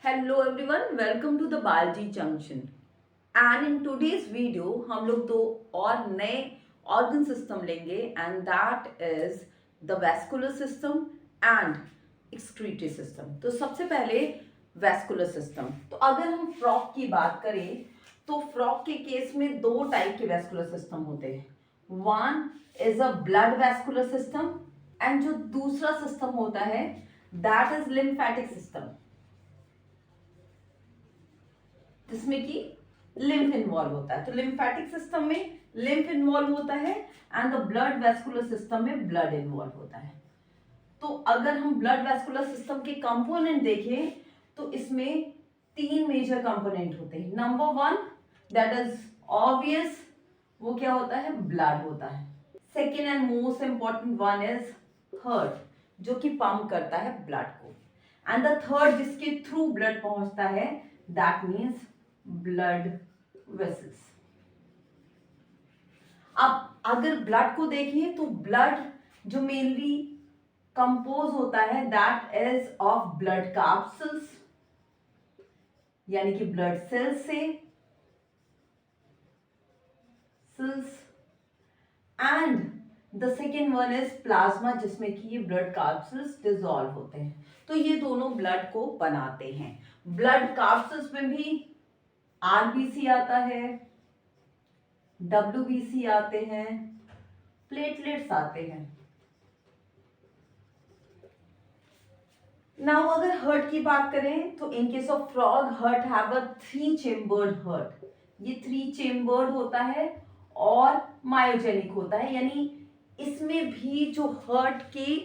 Hello everyone, welcome to the Balaji junction. And in today's video हम लोग दो और नए ऑर्गन सिस्टम लेंगे and that is the vascular system and excretory system. तो सबसे पहले वेस्कुलर सिस्टम। तो अगर हम फ्रॉग की बात करें तो फ्रॉग के केस में दो टाइप के वेस्कुलर सिस्टम होते हैं। One is a blood vascular system and जो दूसरा सिस्टम होता है दैट इज लिम्फेटिक सिस्टम, जिसमें कि लिम्फ इन्वॉल्व होता है। तो लिम्फेटिक सिस्टम में लिम्फ इन्वॉल्व होता है and the blood vascular system में ब्लड इन्वॉल्व होता है। तो अगर हम ब्लड वेस्कुलर सिस्टम के कंपोनेंट देखें तो इसमें तीन मेजर कंपोनेंट होते हैं। Number one that is obvious, वो क्या होता है, ब्लड होता है। Second and most important one is heart, जो कि पंप करता है ब्लड को। एंड द थर्ड जिसके थ्रू ब्लड पहुंचता है दैट मीन्स ब्लड वेसल्स। अब अगर ब्लड को देखिए तो ब्लड जो मेनली कंपोज होता है that is of blood capsules, यानी कि ब्लड सेल्स से cells, and the second one is plasma, जिसमें कि ये ब्लड कैप्सूल्स डिसॉल्व होते हैं। तो ये दोनों ब्लड को बनाते हैं। ब्लड कैप्सूल्स में भी आरबीसी आता है, डब्ल्यूबीसी आते हैं, प्लेटलेट्स आते हैं। नाउ अगर हर्ट की बात करें तो in case of frog heart have a three chambered heart. ये थ्री चेम्बर्ड होता है और मायोजेनिक होता है, यानी इसमें भी जो हर्ट की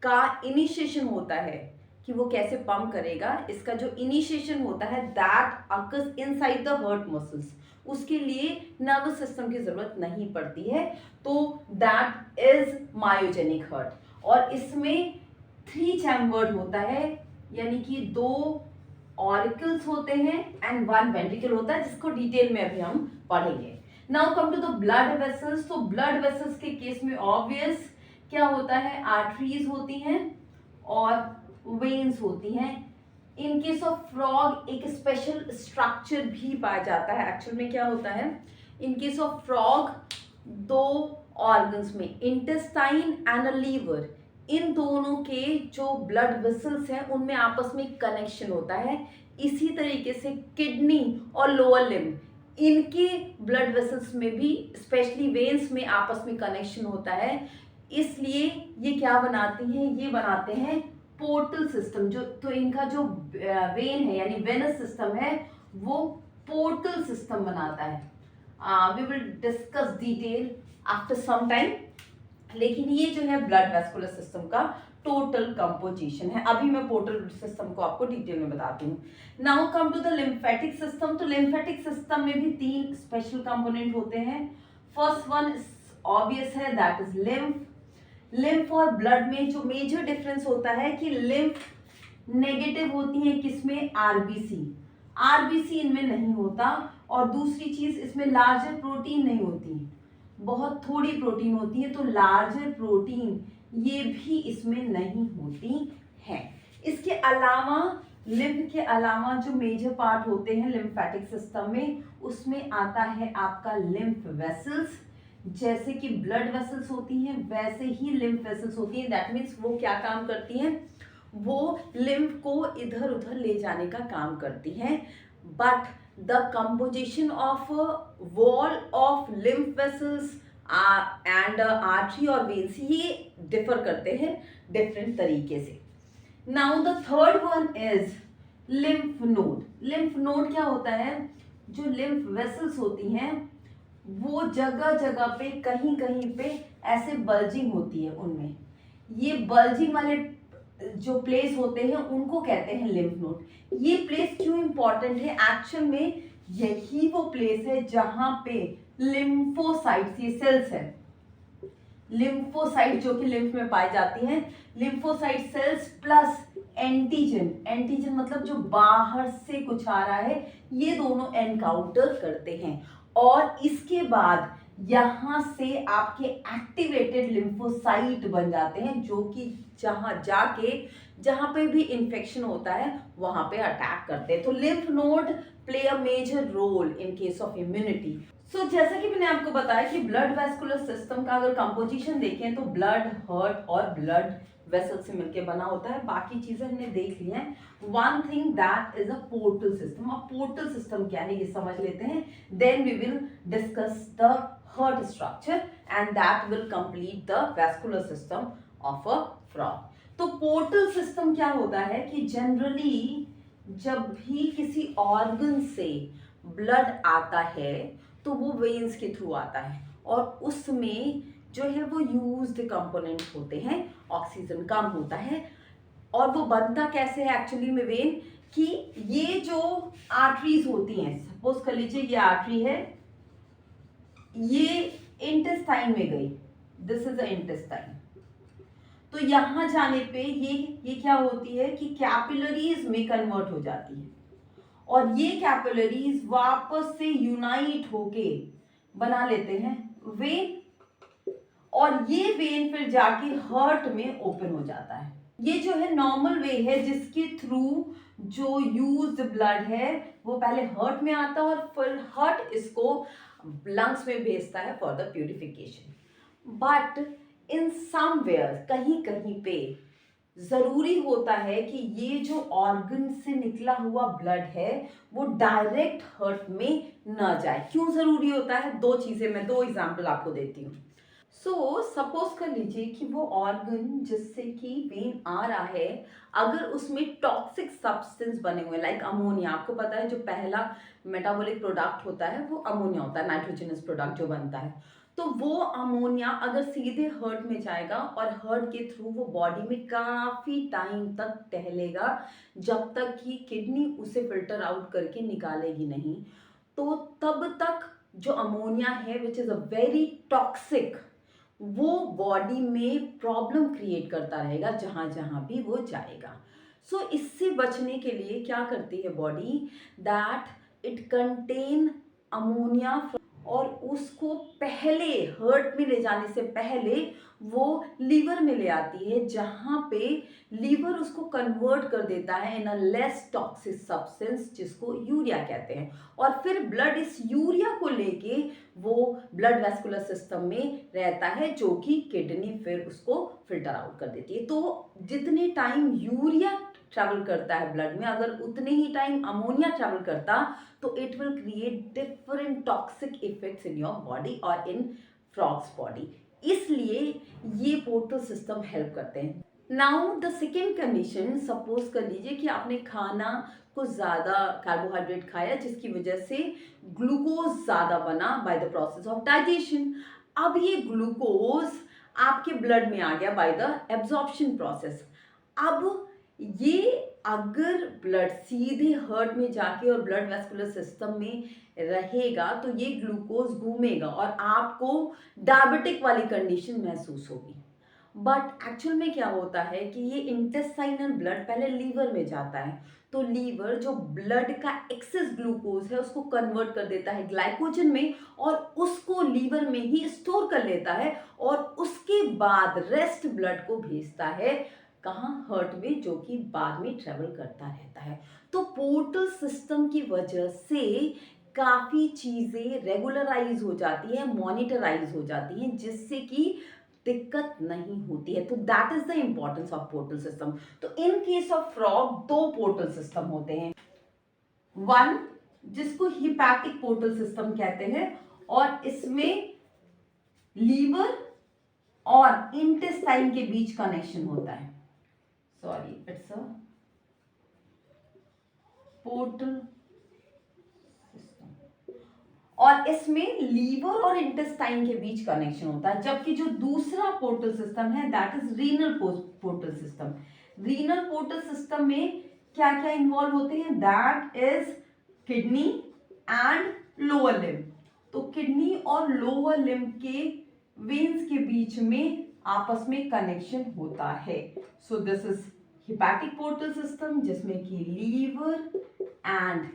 का इनिशिएशन होता है कि वो कैसे पंप करेगा, इसका जो इनिशिएशन होता है that occurs inside the heart muscles. उसके लिए नर्वस सिस्टम की जरूरत नहीं पड़ती है, तो दैट इज मायोजेनिक हर्ट। और इसमें थ्री चैम्बर्ड होता है, यानी कि दो ऑरिकल्स होते हैं एंड वन वेंट्रिकल होता है, जिसको डिटेल में अभी हम पढ़ेंगे। Now come to the blood vessels. तो ब्लड वेसल्स के केस में ऑब्वियस क्या होता है, आर्टरीज होती हैं और वेन्स होती हैं। इन केस ऑफ फ्रॉग एक स्पेशल स्ट्रक्चर भी पाया जाता है। एक्चुअल में क्या होता है, इन केस ऑफ फ्रॉग दो ऑर्गन्स में इंटेस्टाइन एंड लीवर, इन दोनों के जो ब्लड वेसल्स हैं उनमें आपस में कनेक्शन होता है। इसी तरीके से किडनी और लोअर लिम्ब, इनके ब्लड वेसल्स में भी स्पेशली वेन्स में आपस में कनेक्शन होता है। इसलिए ये क्या बनाती हैं, ये बनाते हैं पोर्टल सिस्टम। जो तो इनका जो वेन है यानी वेनस सिस्टम है वो पोर्टल सिस्टम बनाता है। We will discuss detail after some time, लेकिन ये जो है ब्लड वेस्कुलर सिस्टम का टोटल कंपोजिशन है। अभी मैं पोर्टल सिस्टम को आपको डिटेल में बताती हूँ। Now come to the lymphatic system. तो लिम्फेटिक सिस्टम में भी तीन स्पेशल कंपोनेंट होते हैं। फर्स्ट वन ऑब्वियस है दैट इज लिम्फ। लिम्फ और ब्लड में जो मेजर डिफरेंस होता है कि लिम्फ नेगेटिव होती है किसमें, आरबीसी। आरबीसी इनमें नहीं होता। और दूसरी चीज, इसमें लार्जर प्रोटीन नहीं होती, बहुत थोड़ी प्रोटीन होती है, तो लार्जर प्रोटीन ये भी इसमें नहीं होती है। इसके अलावा लिम्फ के अलावा जो मेजर पार्ट होते हैं लिम्फेटिक सिस्टम में, उसमें आता है आपका लिम्फ वेसल्स। जैसे कि ब्लड वेसल्स होती हैं वैसे ही लिम्फ वेसल्स होती हैं। दैट मीन्स वो क्या काम करती हैं, वो लिम्फ को इधर उधर ले जाने का काम करती हैं। But the composition of wall of lymph vessels and artery और वेन्स ये डिफर करते हैं डिफरेंट तरीके से। Now the third one is lymph node. Lymph node क्या होता है, जो लिम्फ वेसल्स होती हैं वो जगह जगह पे कहीं कहीं पे ऐसे बल्जिंग होती है उनमें। ये बल्जिंग वाले जो प्लेस होते हैं उनको कहते हैं लिम्फ नोड। ये प्लेस क्यों इंपॉर्टेंट है, एक्चुअल में यही वो प्लेस है जहां पे लिम्फोसाइट्स, ये सेल्स है, लिम्फोसाइट जो कि लिम्फ में पाई जाती हैं, lymphocyte sales plus antigen, antigen मतलब जो बाहर से कुछ आ रहा है, ये दोनों एनकाउंटर करते हैं। और इसके बाद यहाँ से आपके एक्टिवेटेड लिम्फोसाइट बन जाते हैं, जो कि जहाँ पे भी इन्फेक्शन होता है वहां पे अटैक करते हैं। तो lymph node play a major role in case of immunity. So जैसा कि मैंने आपको बताया कि ब्लड वेस्कुलर सिस्टम का अगर कंपोजिशन देखें तो ब्लड, हर्ट और ब्लड वेसल से मिलकर बना होता है। बाकी चीजें हमने देख ली हैं। One thing that is a portal system. अब पोर्टल सिस्टम क्या है ये समझ लेते हैं, then we will discuss the heart structure and that will complete the vascular system of a frog. तो पोर्टल सिस्टम क्या होता है कि जनरली जब भी किसी ऑर्गन से ब्लड आता है तो वो वेन्स के थ्रू आता है, और उसमें जो है वो यूज्ड कंपोनेंट होते हैं, ऑक्सीजन कम होता है। और वो बनता कैसे है एक्चुअली में वेन, कि ये जो आर्टरीज होती हैं, सपोज कर लीजिए ये आर्टरी है, ये इंटेस्टाइन में गई, दिस इज अ इंटेस्टाइन। तो यहां जाने पे ये क्या होती है कि कैपिलरीज में कन्वर्ट हो जाती है, और ये कैपिलरीज वापस से यूनाइट होके बना लेते हैं वेन, और ये वेन फिर जाके हार्ट में ओपन हो जाता है। ये जो है नॉर्मल वे है जिसके थ्रू जो यूज्ड ब्लड है वो पहले हार्ट में आता है और फिर हार्ट इसको लंग्स में भेजता है for the purification. But in somewhere कहीं कहीं पे जरूरी होता है कि ये जो ऑर्गन से निकला हुआ ब्लड है वो डायरेक्ट हार्ट में न जाए। क्यों जरूरी होता है? दो चीजें, मैं दो एग्जांपल आपको देती हूँ। सो सपोज कर लीजिए कि वो ऑर्गन जिससे कि वेन आ रहा है, अगर उसमें टॉक्सिक सब्सटेंस बने हुए लाइक अमोनिया, आपको पता है जो पहला मेटाबॉलिक प्रोडक्ट होता है वो अमोनिया होता है, नाइट्रोजनस प्रोडक्ट जो बनता है। तो वो अमोनिया अगर सीधे हार्ट में जाएगा और हार्ट के थ्रू वो बॉडी में काफी टाइम तक टहलेगा, जब तक कि किडनी उसे फिल्टर आउट करके निकालेगी नहीं, तो तब तक जो अमोनिया है which is a very toxic, वो बॉडी में प्रॉब्लम क्रिएट करता रहेगा जहां जहां भी वो जाएगा। सो इससे बचने के लिए क्या करती है body, that it contain ammonia, और उसको पहले हार्ट में ले जाने से पहले वो लीवर में ले आती है, जहां पे लीवर उसको कन्वर्ट कर देता है इन अ लेस टॉक्सिक सब्सटेंस जिसको यूरिया कहते हैं, और फिर ब्लड इस यूरिया को लेके वो ब्लड वेस्कुलर सिस्टम में रहता है, जो कि किडनी फिर उसको फिल्टर आउट कर देती है। तो जितने टाइम यूरिया ट्रैवल करता है ब्लड में, अगर उतने ही टाइम अमोनिया ट्रैवल करता तो it will create different toxic effects in your body और इन फ्रॉग्स बॉडी। इसलिए ये पोर्टल सिस्टम हेल्प करते हैं। Now the second condition, suppose कर लीजिए कि आपने खाना कुछ ज़्यादा कार्बोहाइड्रेट खाया जिसकी वजह से ग्लूकोज ज़्यादा बना by the process of digestion. अब ये ग्लूकोज आपके ब्लड में आ गया बाय द एब्जॉर्प्शन प्रोसेस। अब ये अगर ब्लड सीधे हार्ट में जाके और ब्लड वेस्कुलर सिस्टम में रहेगा तो ये ग्लूकोज घूमेगा और आपको डायबिटिक वाली कंडीशन महसूस होगी। बट एक्चुअल में क्या होता है कि ये इंटेस्टाइनल ब्लड पहले लीवर में जाता है, तो लीवर जो ब्लड का एक्सेस ग्लूकोज है उसको कन्वर्ट कर देता है ग्लाइकोजन में, और उसको लीवर में ही स्टोर कर लेता है, और उसके बाद रेस्ट ब्लड को भेजता है कहाँ, हार्ट में, जो कि बाद में ट्रेवल करता रहता है। तो पोर्टल सिस्टम की वजह से काफ़ी चीज़ें रेगुलराइज हो जाती हैं, मॉनिटराइज हो जाती हैं, जिससे कि दिक्कत नहीं होती है। तो that is the importance of portal system. तो इन केस ऑफ फ्रॉग दो पोर्टल सिस्टम होते हैं, वन जिसको हिपैटिक पोर्टल सिस्टम कहते हैं, और इसमें लीवर और इंटेस्टाइन के बीच कनेक्शन होता है। Sorry, it's a portal system, और इसमें लीवर और इंटेस्टाइन के बीच कनेक्शन होता है। जबकि जो दूसरा पोर्टल सिस्टम है that is renal portal system. Renal portal system में क्या क्या इन्वॉल्व होते हैं, that is kidney and lower limb. तो किडनी और लोअर लिम्ब के वेन्स के बीच में आपस में कनेक्शन होता है। So this is hepatic portal system, जिसमें कि लीवर एंड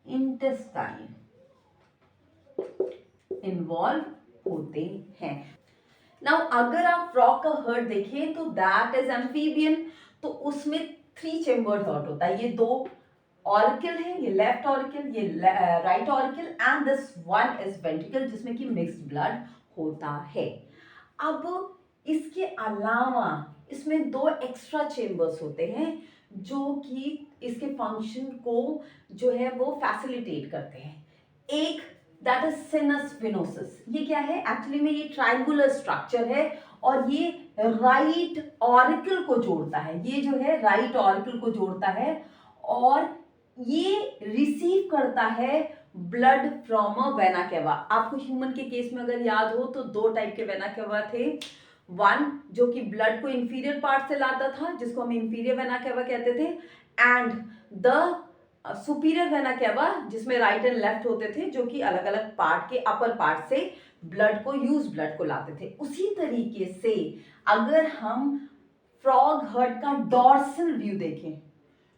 इंटेस्टाइन इन्वॉल्व होते हैं। नाउ अगर आप फ्रॉग का हर्ट देखें तो दैट इज एम्फीबियन, तो उसमें 3 चेम्बर्ड हर्ट होता है। ये 2 ऑरिकल है, ये लेफ्ट ऑरिकल, ये right auricle, and this one is ventricle जिसमें कि मिक्स्ड ब्लड होता है। अब इसके अलावा इसमें 2 एक्स्ट्रा चेम्बर्स होते हैं जो कि इसके फंक्शन को जो है वो फैसिलिटेट करते हैं। एक दैट इज सिनस विनोसस। ये क्या है? एक्चुअली में ये ट्रायंगुलर स्ट्रक्चर है और ये राइट ऑरिकल को जोड़ता है। ये जो है राइट ऑरिकल को जोड़ता है और ये रिसीव करता है blood from a vena cava. आपको ह्यूमन के केस में अगर याद हो तो 2 टाइप के वेना केवा थे। वन जो कि ब्लड को इंफीरियर पार्ट से लाता था जिसको हम इंफीरियर वेना केवा कहते थे, एंड द सुपीरियर वेना केवा जिसमें राइट एंड लेफ्ट होते थे जो कि अलग अलग पार्ट के अपर पार्ट से ब्लड को यूज ब्लड को लाते थे। उसी तरीके से अगर हम फ्रॉग हर्ट का डॉर्सल व्यू देखें,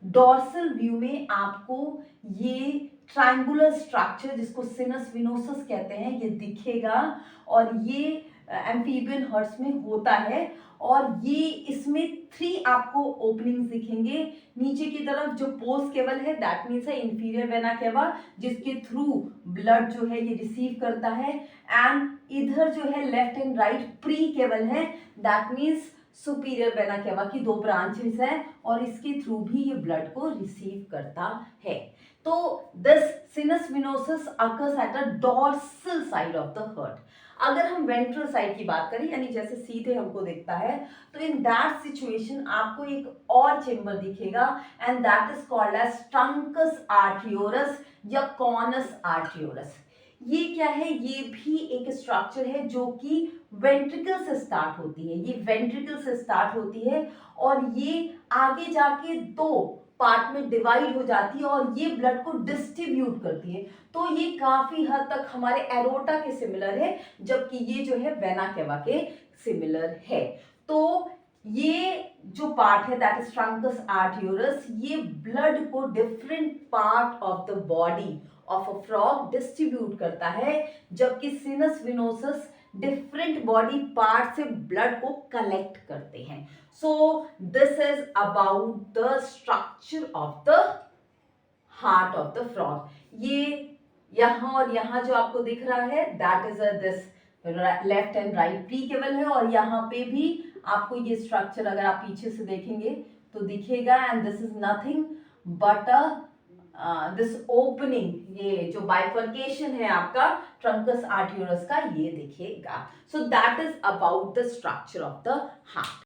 डॉर्सल व्यू में आपको ये ट्रायंगुलर स्ट्रक्चर जिसको सिनस विनोसस कहते हैं ये दिखेगा और ये एम्फीबियन हर्ट्स में होता है और ये इसमें 3 आपको ओपनिंग्स दिखेंगे। नीचे की तरफ जो पोस्ट केबल है दैट मीन्स है इंफीरियर वेना केवा जिसके थ्रू ब्लड जो है ये रिसीव करता है, एंड इधर जो है left and right precaval है that means superior vena cava की 2 ब्रांचेस है और इसके थ्रू भी ये ब्लड को रिसीव करता है। तो this sinus venosus occurs at a dorsal side of the heart. अगर हम वेंट्रल साइड की बात करें यानी जैसे सीधे हमको दिखता है तो इन दैट सिचुएशन आपको एक और चेम्बर दिखेगा and that is called as truncus arteriosus या कॉनस आर्टियोरस। ये क्या है? ये भी एक स्ट्रक्चर है जो कि वेंट्रिकल से स्टार्ट होती है। ये वेंट्रिकल से स्टार्ट होती है और ये आगे जाके 2 पार्ट में डिवाइड हो जाती है और ये ब्लड को डिस्ट्रीब्यूट करती है। तो ये काफी हद तक हमारे एरोटा के सिमिलर है जबकि ये जो है वेना केवा के सिमिलर है। तो ये जो पार्ट है दैट इज ट्रंकस आर्टियोरस, ये ब्लड को different part of the body of a frog distribute करता है जबकि सिनस विनोसस डिफरेंट बॉडी पार्ट से ब्लड को कलेक्ट करते हैं। So this is about the structure of the heart of the frog. ये यहां और यहां जो आपको दिख रहा है that is this left and right precaval है और यहाँ पे भी आपको ये स्ट्रक्चर अगर आप पीछे से देखेंगे तो दिखेगा, and this is nothing but this opening, ये जो बाइफर्केशन है आपका ट्रंकस आर्टियोरस का ये दिखेगा। So that is about the structure of the heart.